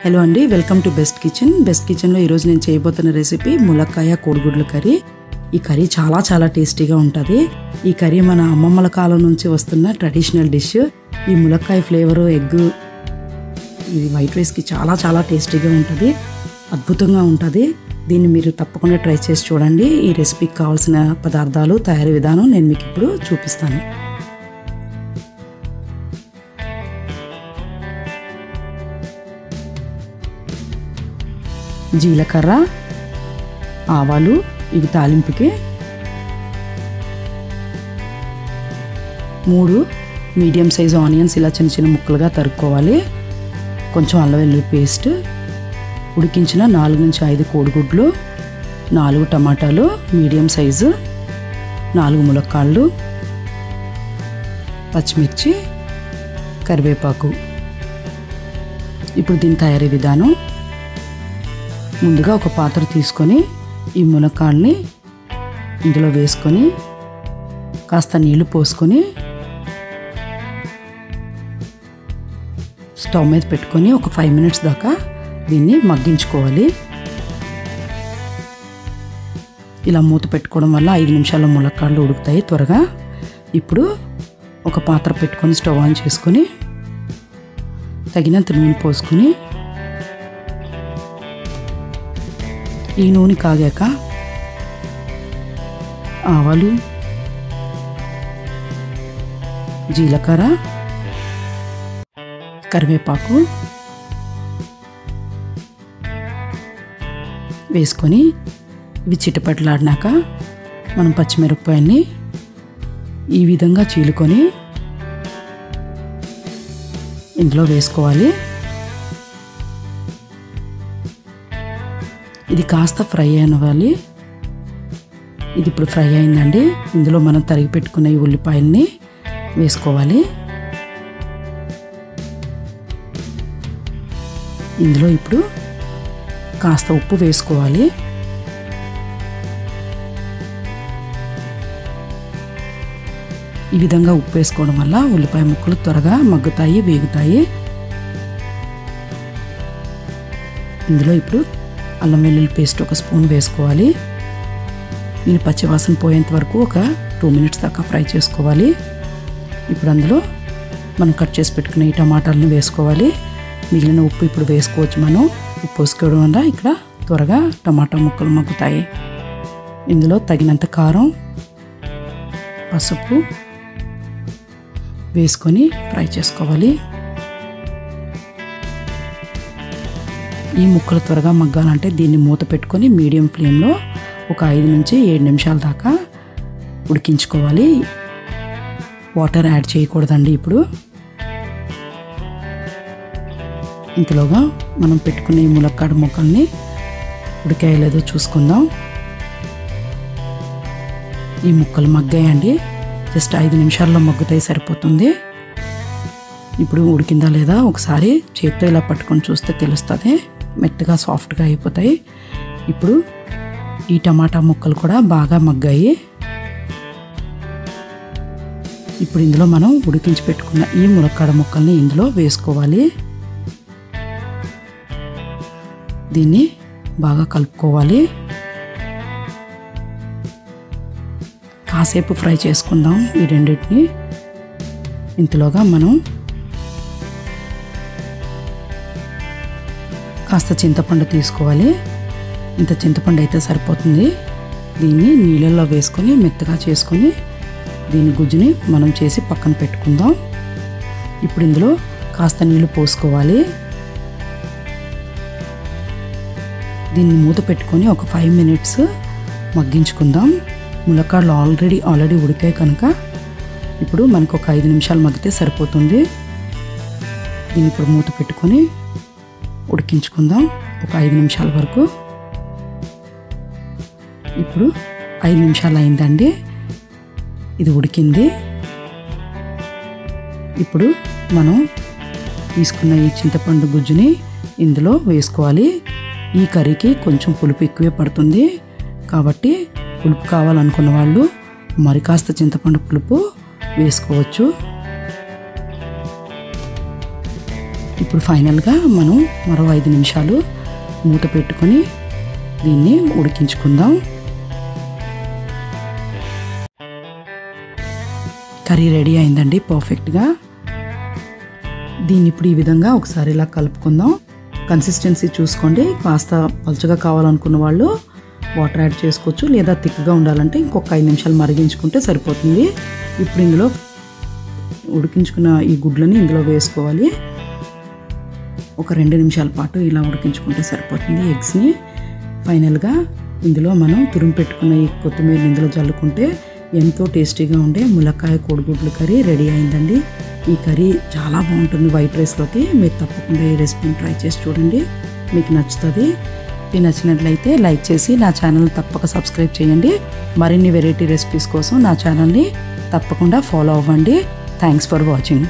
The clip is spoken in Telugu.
హలో అండి, welcome to best kitchen. Best కిచెన్లో ఈరోజు నేను చేయబోతున్న రెసిపీ ములక్కాయ కోడిగుడ్ల కర్రీ. ఈ కర్రీ చాలా చాలా టేస్టీగా ఉంటుంది. ఈ కర్రీ మన అమ్మమ్మల కాలం నుంచి వస్తున్న ట్రెడిషనల్ డిష్. ఈ ములక్కాయ ఫ్లేవరు ఎగ్ ఇది వైట్ రైస్కి చాలా చాలా టేస్టీగా ఉంటుంది, అద్భుతంగా ఉంటుంది. దీన్ని మీరు తప్పకుండా ట్రై చేసి చూడండి. ఈ రెసిపీకి కావాల్సిన పదార్థాలు, తయారీ విధానం నేను మీకు ఇప్పుడు చూపిస్తాను. జీలకర్ర, ఆవాలు ఇవి తాలింపుకి, 3 మీడియం సైజు ఆనియన్స్ ఇలా చిన్న చిన్న ముక్కలుగా తరుక్కోవాలి. కొంచెం అల్లం వెల్లుల్లి పేస్ట్, ఉడికించిన 4 నుంచి 5 కోడిగుడ్లు, 4 టమాటాలు మీడియం సైజు, 4 ములక్కాళ్ళు, పచ్చిమిర్చి, కరివేపాకు. ఇప్పుడు దీని తయారీ విధానం. ముందుగా ఒక పాత్ర తీసుకొని ఈ ములక్కాడని ఇందులో వేసుకొని కాస్త నీళ్లు పోసుకొని స్టవ్ మీద పెట్టుకొని ఒక 5 మినిట్స్ దాకా దీన్ని మగ్గించుకోవాలి. ఇలా మూత పెట్టుకోవడం వల్ల 5 నిమిషాల్లో ములక్కాడలు ఉడుకుతాయి త్వరగా. ఇప్పుడు ఒక పాత్ర పెట్టుకొని స్టవ్ ఆన్ చేసుకొని తగినంత నూనె పోసుకొని ఈ నూనె కాగాక ఆవాలు, జీలకర్ర, కరివేపాకు వేసుకొని ఇవి చిటపటలాడినాక మనం పచ్చిమిరపకాయల్ని ఈ విధంగా చీలుకొని ఇందులో వేసుకోవాలి. ఇది కాస్త ఫ్రై అవ్వాలి. ఇది ఇప్పుడు ఫ్రై అయిందండి. ఇందులో మనం తరిగి పెట్టుకున్న ఈ ఉల్లిపాయల్ని వేసుకోవాలి. ఇందులో ఇప్పుడు కాస్త ఉప్పు వేసుకోవాలి. ఈ విధంగా ఉప్పు వేసుకోవడం వల్ల ఉల్లిపాయ ముక్కలు త్వరగా మగ్గుతాయి, వేగుతాయి. ఇందులో ఇప్పుడు అల్లం వెల్లుల్లి పేస్ట్ 1 స్పూన్ వేసుకోవాలి. దీని పచ్చివాసన పోయేంత వరకు ఒక 2 మినిట్స్ దాకా ఫ్రై చేసుకోవాలి. ఇప్పుడు అందులో మనం కట్ చేసి పెట్టుకున్న ఈ టమాటాలను వేసుకోవాలి. మిగిలిన ఉప్పు ఇప్పుడు వేసుకోవచ్చు. మనం ఉప్పు వేసుకోవడం వల్ల ఇక్కడ త్వరగా టమాటా ముక్కలు మగ్గుతాయి. ఇందులో తగినంత కారం, పసుపు వేసుకొని ఫ్రై చేసుకోవాలి. ఈ ముక్కలు త్వరగా మగ్గాలంటే దీన్ని మూత పెట్టుకొని మీడియం ఫ్లేమ్లో ఒక 5 నుంచి 7 నిమిషాల దాకా ఉడికించుకోవాలి. వాటర్ యాడ్ చేయకూడదండి. ఇప్పుడు ఇంతలోగా మనం పెట్టుకునే ఈ ములక్కాడ ముక్కల్ని ఉడికాయో లేదో చూసుకుందాం. ఈ ముక్కలు మగ్గాయండి. జస్ట్ 5 నిమిషాల్లో మగ్గుతాయి, సరిపోతుంది. ఇప్పుడు ఉడికిందా లేదా ఒకసారి చేత్తో ఇలా పట్టుకొని చూస్తే తెలుస్తుంది. మెత్తగా సాఫ్ట్గా అయిపోతాయి. ఇప్పుడు ఈ టమాటా ముక్కలు కూడా బాగా మగ్గాయి. ఇప్పుడు ఇందులో మనం ఉడికించి పెట్టుకున్న ఈ ములక్కాడ ముక్కల్ని ఇందులో వేసుకోవాలి. దీన్ని బాగా కలుపుకోవాలి. కాసేపు ఫ్రై చేసుకుందాం ఈ రెండింటిని. ఇంతలోగా మనం కాస్త చింతపండు తీసుకోవాలి. ఇంత చింతపండు అయితే సరిపోతుంది. దీన్ని నీళ్ళల్లో వేసుకొని మెత్తగా చేసుకొని దీని గుజ్జుని మనం చేసి పక్కన పెట్టుకుందాం. ఇప్పుడు ఇందులో కాస్త నీళ్ళు పోసుకోవాలి. దీన్ని మూత పెట్టుకొని ఒక 5 మినిట్స్ మగ్గించుకుందాం. ములక్కాడలు ఆల్రెడీ ఉడికాయి కనుక ఇప్పుడు మనకు ఒక 5 నిమిషాలు మగ్గితే సరిపోతుంది. దీన్ని ఇప్పుడు మూత పెట్టుకొని ఉడికించుకుందాం ఒక 5 నిమిషాల వరకు. ఇప్పుడు 5 నిమిషాలు అయిందండి. ఇది ఉడికింది. ఇప్పుడు మనం తీసుకున్న ఈ చింతపండు గుజ్జుని ఇందులో వేసుకోవాలి. ఈ కర్రీకి కొంచెం పులుపు ఎక్కువే పడుతుంది కాబట్టి పులుపు కావాలనుకున్న వాళ్ళు మరి కాస్త చింతపండు పులుపు వేసుకోవచ్చు. ఇప్పుడు ఇప్పుడు ఫైనల్గా మనం మరో 5 నిమిషాలు మూత పెట్టుకొని దీన్ని ఉడికించుకుందాం. కర్రీ రెడీ అయిందండి పర్ఫెక్ట్గా. దీన్ని ఇప్పుడు ఈ విధంగా ఒకసారి ఇలా కలుపుకుందాం. కన్సిస్టెన్సీ చూసుకోండి. కాస్త పలుచగా కావాలనుకున్న వాళ్ళు వాటర్ యాడ్ చేసుకోవచ్చు, లేదా థిక్గా ఉండాలంటే ఇంకొక 5 నిమిషాలు మరిగించుకుంటే సరిపోతుంది. ఇప్పుడు ఇందులో ఉడికించుకున్న ఈ గుడ్లని ఇందులో వేసుకోవాలి. ఒక 2 నిమిషాల పాటు ఇలా ఉడికించుకుంటే సరిపోతుంది ఎగ్స్ని. ఫైనల్గా ఇందులో మనం తురిమి పెట్టుకున్న ఈ కొత్తిమీరని ఇందులో జల్లుకుంటే ఎంతో టేస్టీగా ఉండే ములక్కాయ కోడిగుడ్ల కర్రీ రెడీ అయిందండి. ఈ కర్రీ చాలా బాగుంటుంది వైట్ రైస్లోకి. మీరు తప్పకుండా ఈ రెసిపీని ట్రై చేసి చూడండి, మీకు నచ్చుతుంది. మీకు నచ్చినట్లయితే లైక్ చేసి నా ఛానల్ని తప్పక సబ్స్క్రైబ్ చేయండి. మరిన్ని వెరైటీ రెసిపీస్ కోసం నా ఛానల్ని తప్పకుండా ఫాలో అవ్వండి. Thanks for watching.